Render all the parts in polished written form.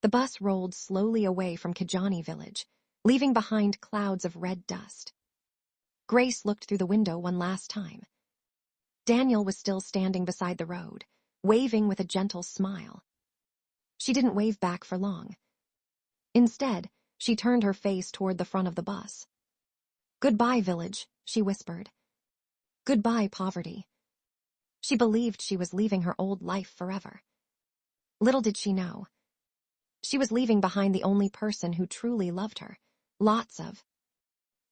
The bus rolled slowly away from Kijani village, leaving behind clouds of red dust. Grace looked through the window one last time. Daniel was still standing beside the road, waving with a gentle smile. She didn't wave back for long. Instead, she turned her face toward the front of the bus. "Goodbye, village," she whispered. "Goodbye, poverty." She believed she was leaving her old life forever. Little did she know. She was leaving behind the only person who truly loved her. Lots of.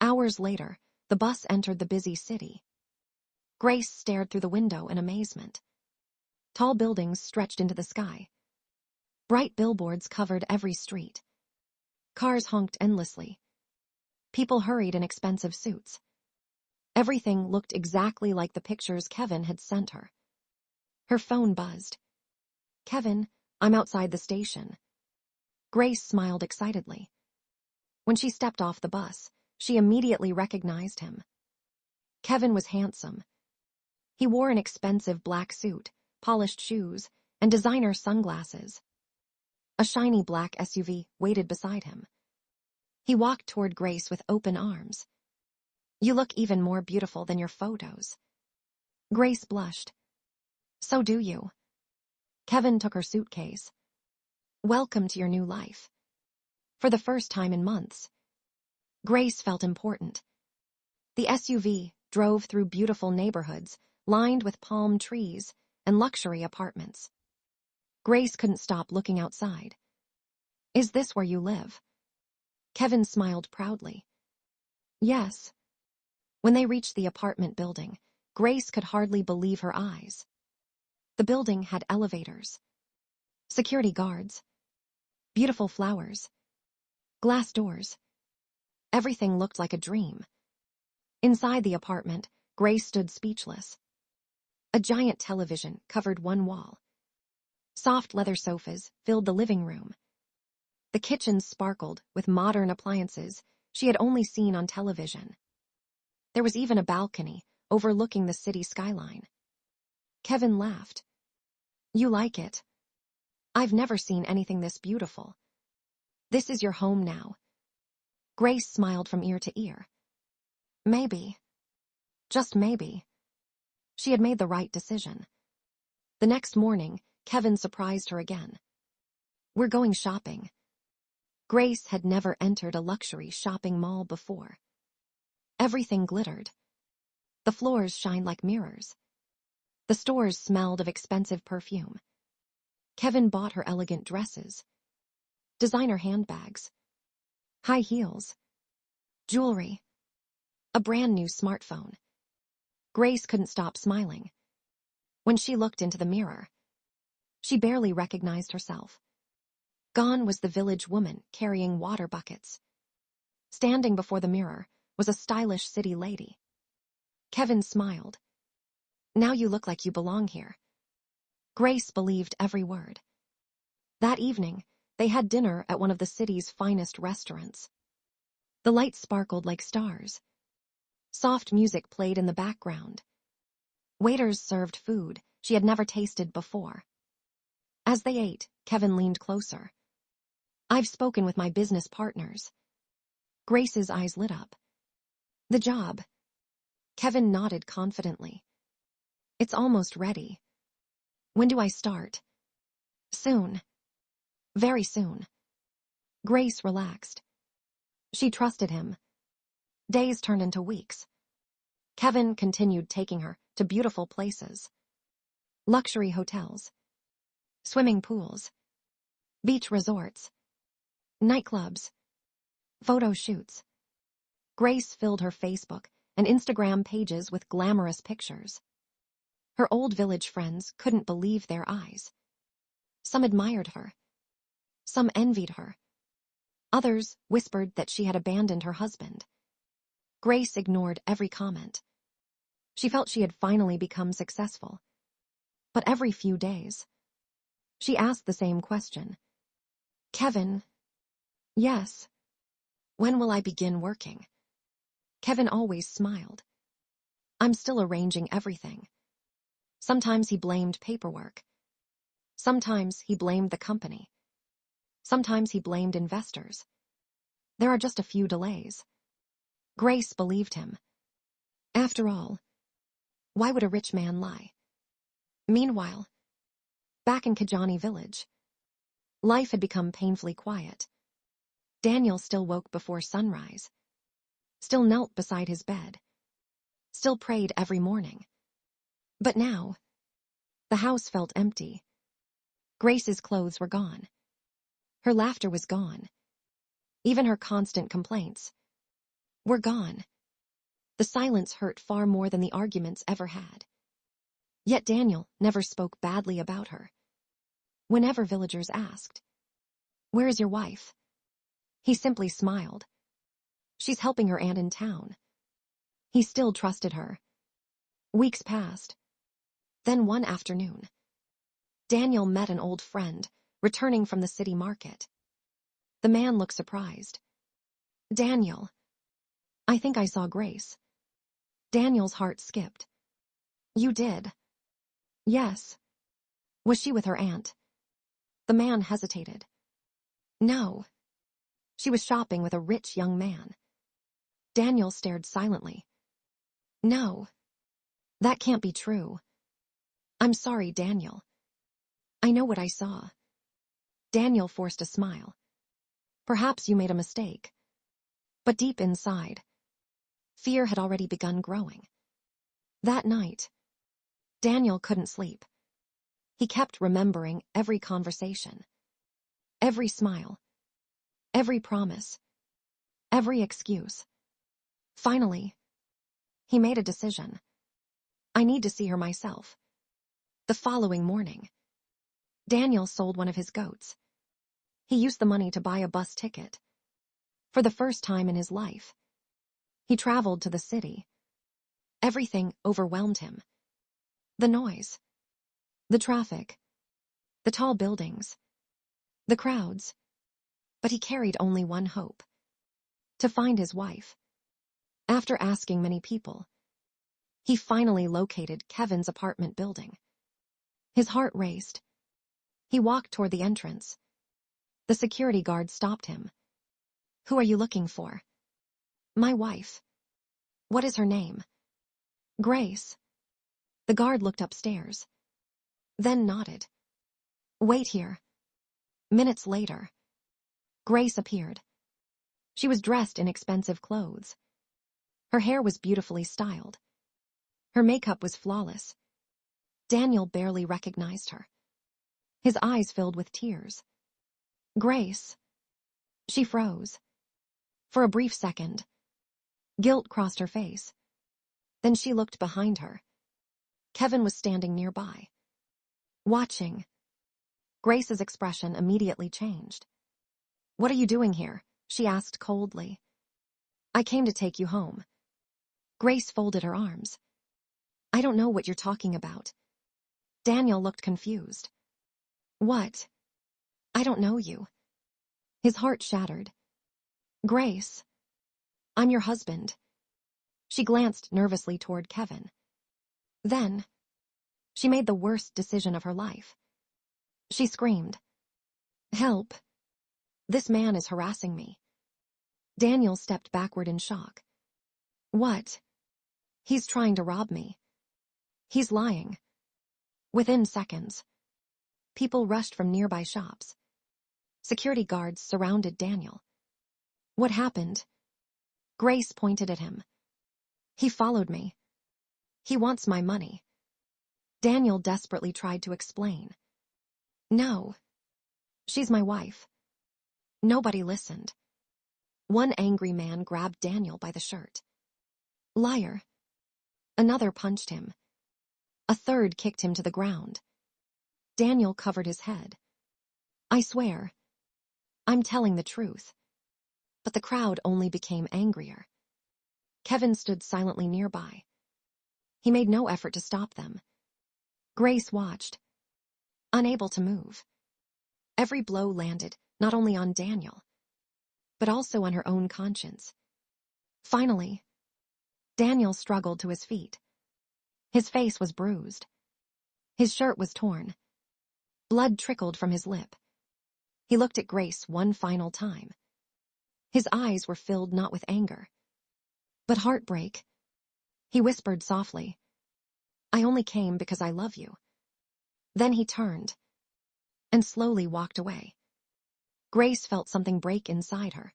Hours later, the bus entered the busy city. Grace stared through the window in amazement. Tall buildings stretched into the sky. Bright billboards covered every street. Cars honked endlessly. People hurried in expensive suits. Everything looked exactly like the pictures Kevin had sent her. Her phone buzzed. "Kevin, I'm outside the station." Grace smiled excitedly. When she stepped off the bus, she immediately recognized him. Kevin was handsome. He wore an expensive black suit, polished shoes, and designer sunglasses. A shiny black SUV waited beside him. He walked toward Grace with open arms. "You look even more beautiful than your photos." Grace blushed. "So do you." Kevin took her suitcase. "Welcome to your new life." For the first time in months, Grace felt important. The SUV drove through beautiful neighborhoods lined with palm trees and luxury apartments. Grace couldn't stop looking outside. "Is this where you live?" Kevin smiled proudly. "Yes." When they reached the apartment building, Grace could hardly believe her eyes. The building had elevators, security guards, beautiful flowers, glass doors. Everything looked like a dream. Inside the apartment, Grace stood speechless. A giant television covered one wall. Soft leather sofas filled the living room. The kitchen sparkled with modern appliances she had only seen on television. There was even a balcony overlooking the city skyline. Kevin laughed. "You like it? I've never seen anything this beautiful. This is your home now." Grace smiled from ear to ear. Maybe. Just maybe. She had made the right decision. The next morning, Kevin surprised her again. "We're going shopping." Grace had never entered a luxury shopping mall before. Everything glittered. The floors shined like mirrors. The stores smelled of expensive perfume. Kevin bought her elegant dresses, designer handbags, high heels, jewelry, a brand new smartphone. Grace couldn't stop smiling. When she looked into the mirror, she barely recognized herself. Gone was the village woman carrying water buckets. Standing before the mirror was a stylish city lady. Kevin smiled. "Now you look like you belong here." Grace believed every word. That evening, they had dinner at one of the city's finest restaurants. The lights sparkled like stars. Soft music played in the background. Waiters served food she had never tasted before. As they ate, Kevin leaned closer. "I've spoken with my business partners." Grace's eyes lit up. "The job?" Kevin nodded confidently. "It's almost ready." "When do I start?" "Soon. Very soon." Grace relaxed. She trusted him. Days turned into weeks. Kevin continued taking her to beautiful places. Luxury hotels, swimming pools, beach resorts, nightclubs, photo shoots. Grace filled her Facebook and Instagram pages with glamorous pictures. Her old village friends couldn't believe their eyes. Some admired her. Some envied her. Others whispered that she had abandoned her husband. Grace ignored every comment. She felt she had finally become successful. But every few days, she asked the same question. "Kevin?" "Yes." "When will I begin working?" Kevin always smiled. "I'm still arranging everything." Sometimes he blamed paperwork. Sometimes he blamed the company. Sometimes he blamed investors. There are just a few delays. Grace believed him. After all, why would a rich man lie? Meanwhile, back in Kajani village, life had become painfully quiet. Daniel still woke before sunrise, still knelt beside his bed, still prayed every morning. But now, the house felt empty. Grace's clothes were gone. Her laughter was gone. Even her constant complaints were gone. The silence hurt far more than the arguments ever had. Yet Daniel never spoke badly about her. Whenever villagers asked, "Where is your wife?" he simply smiled. "She's helping her aunt in town." He still trusted her. Weeks passed. Then one afternoon, Daniel met an old friend, returning from the city market. The man looked surprised. "Daniel, I think I saw Grace." Daniel's heart skipped. "You did?" "Yes." "Was she with her aunt?" The man hesitated. "No. She was shopping with a rich young man." Daniel stared silently. "No. That can't be true." "I'm sorry, Daniel. I know what I saw." Daniel forced a smile. "Perhaps you made a mistake." But deep inside, fear had already begun growing. That night, Daniel couldn't sleep. He kept remembering every conversation, every smile, every promise, every excuse. Finally, he made a decision. "I need to see her myself." The following morning, Daniel sold one of his goats. He used the money to buy a bus ticket. For the first time in his life, he traveled to the city. Everything overwhelmed him. The noise, the traffic, the tall buildings, the crowds. But he carried only one hope: to find his wife. After asking many people, he finally located Kevin's apartment building. His heart raced. He walked toward the entrance. The security guard stopped him. "Who are you looking for?" "My wife." "What is her name?" "Grace." The guard looked upstairs, then nodded. "Wait here." Minutes later, Grace appeared. She was dressed in expensive clothes. Her hair was beautifully styled. Her makeup was flawless. Daniel barely recognized her. His eyes filled with tears. "Grace." She froze. For a brief second, guilt crossed her face. Then she looked behind her. Kevin was standing nearby, watching. Grace's expression immediately changed. "What are you doing here?" she asked coldly. "I came to take you home." Grace folded her arms. "I don't know what you're talking about." Daniel looked confused. "What?" "I don't know you." His heart shattered. "Grace, I'm your husband." She glanced nervously toward Kevin. Then, she made the worst decision of her life. She screamed, "Help! This man is harassing me." Daniel stepped backward in shock. "What?" "He's trying to rob me." "He's lying." Within seconds, people rushed from nearby shops. Security guards surrounded Daniel. "What happened?" Grace pointed at him. "He followed me. He wants my money." Daniel desperately tried to explain. "No. She's my wife." Nobody listened. One angry man grabbed Daniel by the shirt. "Liar." Another punched him. A third kicked him to the ground. Daniel covered his head. "I swear, I'm telling the truth." But the crowd only became angrier. Kevin stood silently nearby. He made no effort to stop them. Grace watched, unable to move. Every blow landed not only on Daniel, but also on her own conscience. Finally, Daniel struggled to his feet. His face was bruised. His shirt was torn. Blood trickled from his lip. He looked at Grace one final time. His eyes were filled not with anger, but heartbreak. He whispered softly, "I only came because I love you." Then he turned and slowly walked away. Grace felt something break inside her.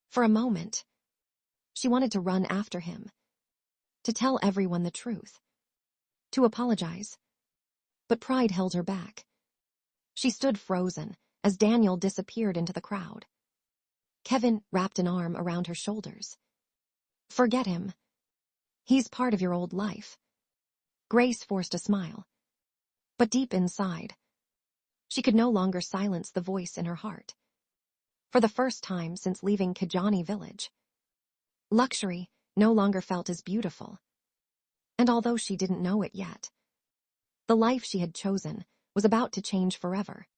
For a moment, she wanted to run after him, to tell everyone the truth, to apologize. But pride held her back. She stood frozen as Daniel disappeared into the crowd. Kevin wrapped an arm around her shoulders. "Forget him. He's part of your old life." Grace forced a smile. But deep inside, she could no longer silence the voice in her heart. For the first time since leaving Kajani village, luxury no longer felt as beautiful. And although she didn't know it yet, the life she had chosen was about to change forever.